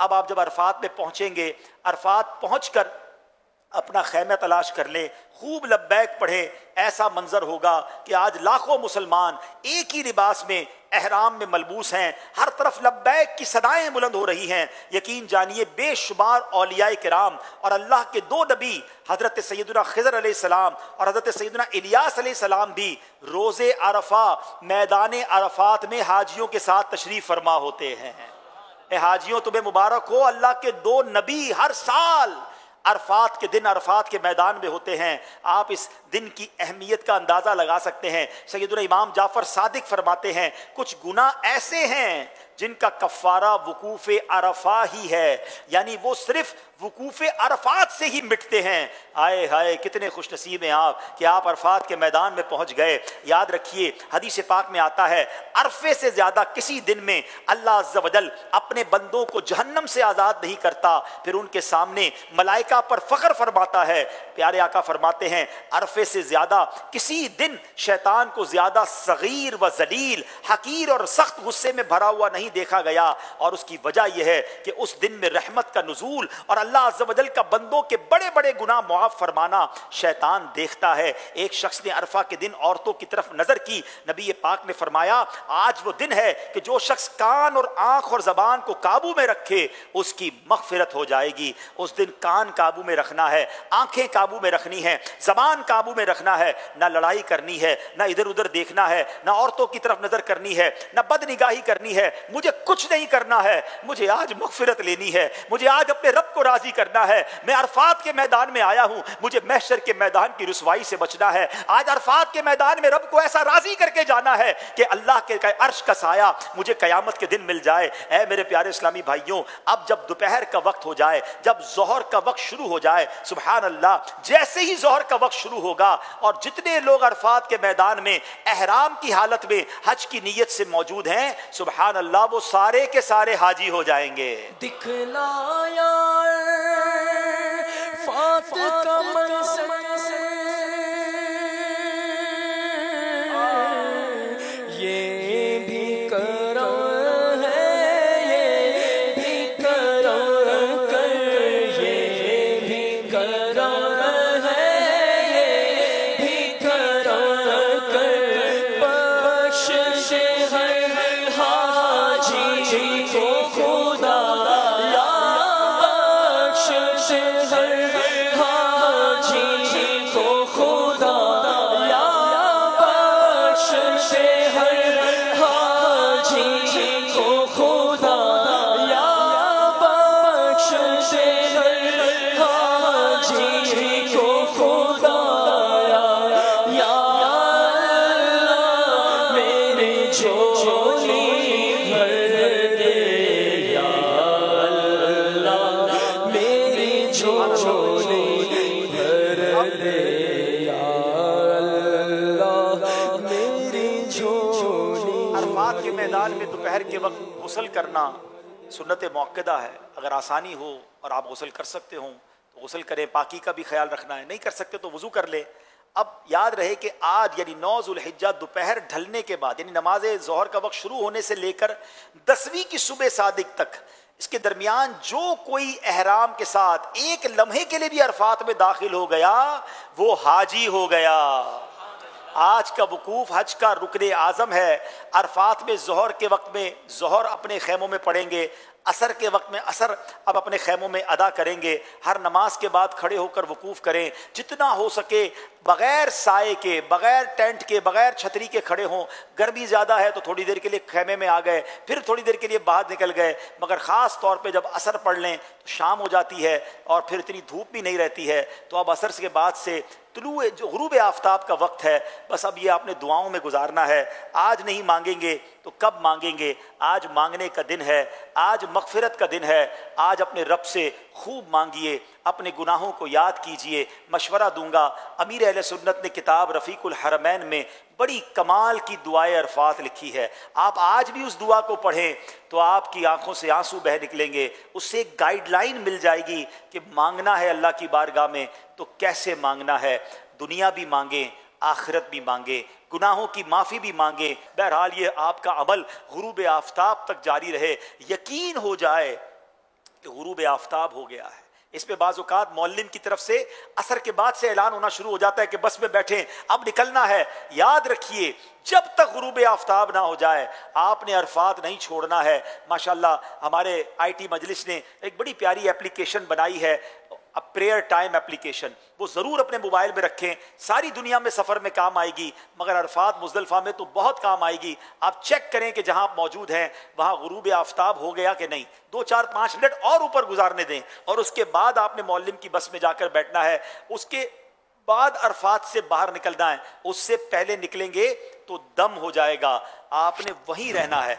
اب آپ جب عرفات میں پہنچیں گے، عرفات پہنچ کر اپنا خیمہ تلاش کر لیں، خوب لبیک پڑھیں، ایسا منظر ہوگا کہ آج لاکھوں مسلمان ایک ہی لباس میں احرام میں ملبوس ہیں، ہر طرف لبیک کی صدائیں بلند ہو رہی ہیں۔ یقین جانیے بے شمار اولیاء کرام اور اللہ کے دو نبی حضرت سیدنا خضر علیہ السلام اور حضرت سیدنا الیاس علیہ السلام بھی روز عرفہ میدان عرفات میں حاجیوں کے ساتھ تشریف فرما ہوتے ہیں۔ اے حاجیوں تمہیں مبارک ہو، اللہ کے دو نبی ہر سال عرفات کے دن عرفات کے میدان میں ہوتے ہیں۔ آپ اس دن کی اہمیت کا اندازہ لگا سکتے ہیں۔ سیدنا امام جعفر صادق فرماتے ہیں کچھ گناہ ایسے ہیں جن کا کفارہ وقوف عرفہ ہی ہے، یعنی وہ صرف وقوف عرفات سے ہی مٹتے ہیں۔ آئے ہائے کتنے خوش نصیب ہیں آپ کہ آپ عرفات کے میدان میں پہنچ گئے۔ یاد رکھیے حدیث پاک میں آتا ہے عرفے سے زیادہ کسی دن میں اللہ عز و جل اپنے بندوں کو جہنم سے آزاد نہیں کرتا، پھر ان کے سامنے ملائکہ پر فخر فرماتا ہے۔ پیارے آقا فرماتے ہیں عرفے سے زیادہ کسی دن شیطان کو زیادہ صغیر و ذلیل، حقیر اور سخت غصے میں بھرا ہوا نہیں دیکھا گیا، اور اس کی وجہ یہ ہے کہ اس دن میں رحمت کا نزول اور اللہ عز و جل کا بندوں کے بڑے بڑے گناہ معاف فرمانا شیطان دیکھتا ہے۔ ایک شخص نے عرفہ کے دن عورتوں کی طرف نظر کی، نبی پاک نے فرمایا آج وہ دن ہے کہ جو شخص کان اور آنکھ اور زبان کو قابو میں رکھے اس کی مغفرت ہو جائے گی۔ اس دن کان قابو میں رکھنا ہے، آنکھیں قابو میں رکھنی ہے، زبان قابو میں رکھنا ہے، نہ لڑائی کرنی ہے، نہ ادھر ادھر دیکھنا ہے، نہ عورتوں کی طرف نظر کرنی ہے، نہ بد نگاہی کرنی ہے۔ مجھے کچھ نہیں کرنا ہے، مجھے آج مغفرت لینی ہے، مجھے آج اپنے رب کو راضی کرنا ہے۔ میں عرفات کے میدان میں آیا ہوں، مجھے محشر کے میدان کی رسوائی سے بچنا ہے۔ آج عرفات کے میدان میں رب کو ایسا راضی کر کے جانا ہے کہ اللہ کے عرش کا سایہ مجھے قیامت کے دن مل جائے۔ اے میرے پیارے اسلامی بھائیوں، اب جب دوپہر کا وقت ہو جائے، جب ظہر کا وقت شروع ہو جائے، سبحان اللہ، جیسے ہی ظہر کا وقت شروع ہوگا اور جتنے لوگ عرفات کے میدان میں احرام کی حالت میں حج کی نیت سے موجود ہیں، سبحان اللہ، وہ سارے کے سارے حاجی ہو جائیں گے۔ دکھلایا فات کا منظر، یہ بھی کرم ہے، یہ بھی کرم کر، یہ بھی کرم ہے، یہ بھی کرم کر، بخش ہر حاجی کو خدا، یا بخش ہر حاجی کو خدا، یا بخش ہر حاجی کو خدا، یا بخش ہر حاجی کو خدا، یا اللہ میرے جھولی بھر دے، یا اللہ میری جھولی بھر دے، یا اللہ میری جھولی۔ عرفات کے میدان میں دوپہر کے وقت غسل کرنا سنت موقدہ ہے۔ اگر آسانی ہو اور آپ غسل کر سکتے ہوں تو غسل کریں، پاکی کا بھی خیال رکھنا ہے، نہیں کر سکتے تو وضو کر لیں۔ اب یاد رہے کہ آج یعنی 9 ذو الحجہ دوپہر ڈھلنے کے بعد، یعنی نماز ظہر کا وقت شروع ہونے سے لے کر 10ویں کی صبح صادق تک، اس کے درمیان جو کوئی احرام کے ساتھ ایک لمحے کے لیے بھی عرفات میں داخل ہو گیا وہ حاجی ہو گیا۔ آج کا وقوف حج کا رکن اعظم ہے۔ عرفات میں ظہر کے وقت میں ظہر اپنے خیموں میں پڑھیں گے، عصر کے وقت میں عصر اب اپنے خیموں میں ادا کریں گے۔ ہر نماز کے بعد کھڑے ہو کر وقوف کریں، جتنا ہو سکے بغیر سائے کے، بغیر ٹینٹ کے، بغیر چھتری کے کھڑے ہوں۔ گرمی زیادہ ہے تو تھوڑی دیر کے لیے خیمے میں آ گئے، پھر تھوڑی دیر کے لیے باہر نکل گئے، مگر خاص طور پہ جب عصر پڑھ لیں تو شام ہو جاتی ہے اور پھر اتنی دھوپ بھی نہیں رہتی ہے، تو اب عصر کے بعد سے طلوع جو غروب آفتاب کا وقت ہے، بس اب یہ آپ نے دعاؤں میں گزارنا ہے۔ آج نہیں مانگیں گے تو کب مانگیں گے؟ آج مانگنے کا دن ہے، آج مغفرت کا دن ہے۔ آج اپنے رب سے خوب مانگیے، اپنے گناہوں کو یاد کیجئے۔ مشورہ دوں گا، امیر اہل سنت نے کتاب رفیق الحرمین میں بڑی کمال کی دعائے عرفات لکھی ہے۔ آپ آج بھی اس دعا کو پڑھیں تو آپ کی آنکھوں سے آنسو بہہ نکلیں گے۔ اس سے ایک گائیڈ لائن مل جائے گی کہ مانگنا ہے اللہ کی بارگاہ میں تو کیسے مانگنا ہے۔ دنیا بھی مانگیں، آخرت بھی مانگیں، گناہوں کی معافی بھی مانگیں۔ بہرحال یہ آپ کا عمل غروب آفتاب تک جاری رہے۔ یقین ہو جائے کہ غروب آفتاب ہو گیا ہے۔ اس پہ بعض اوقات معلم کی طرف سے عصر کے بعد سے اعلان ہونا شروع ہو جاتا ہے کہ بس میں بیٹھیں، اب نکلنا ہے۔ یاد رکھیے جب تک غروب آفتاب نہ ہو جائے آپ نے عرفات نہیں چھوڑنا ہے۔ ماشاءاللہ ہمارے آئی ٹی مجلس نے ایک بڑی پیاری اپلیکیشن بنائی ہے، پریئر ٹائم اپلیکیشن، وہ ضرور اپنے موبائل میں رکھیں، ساری دنیا میں سفر میں کام آئے گی مگر عرفات مزدلفہ میں تو بہت کام آئے گی۔ آپ چیک کریں کہ جہاں آپ موجود ہیں وہاں غروب آفتاب ہو گیا کہ نہیں، 2-4-5 منٹ اور اوپر گزارنے دیں، اور اس کے بعد آپ نے معلم کی بس میں جا کر بیٹھنا ہے۔ اس کے بعد عرفات سے باہر نکلنا ہے، اس سے پہلے نکلیں گے تو دم ہو جائے گا، آپ نے وہیں رہنا ہے۔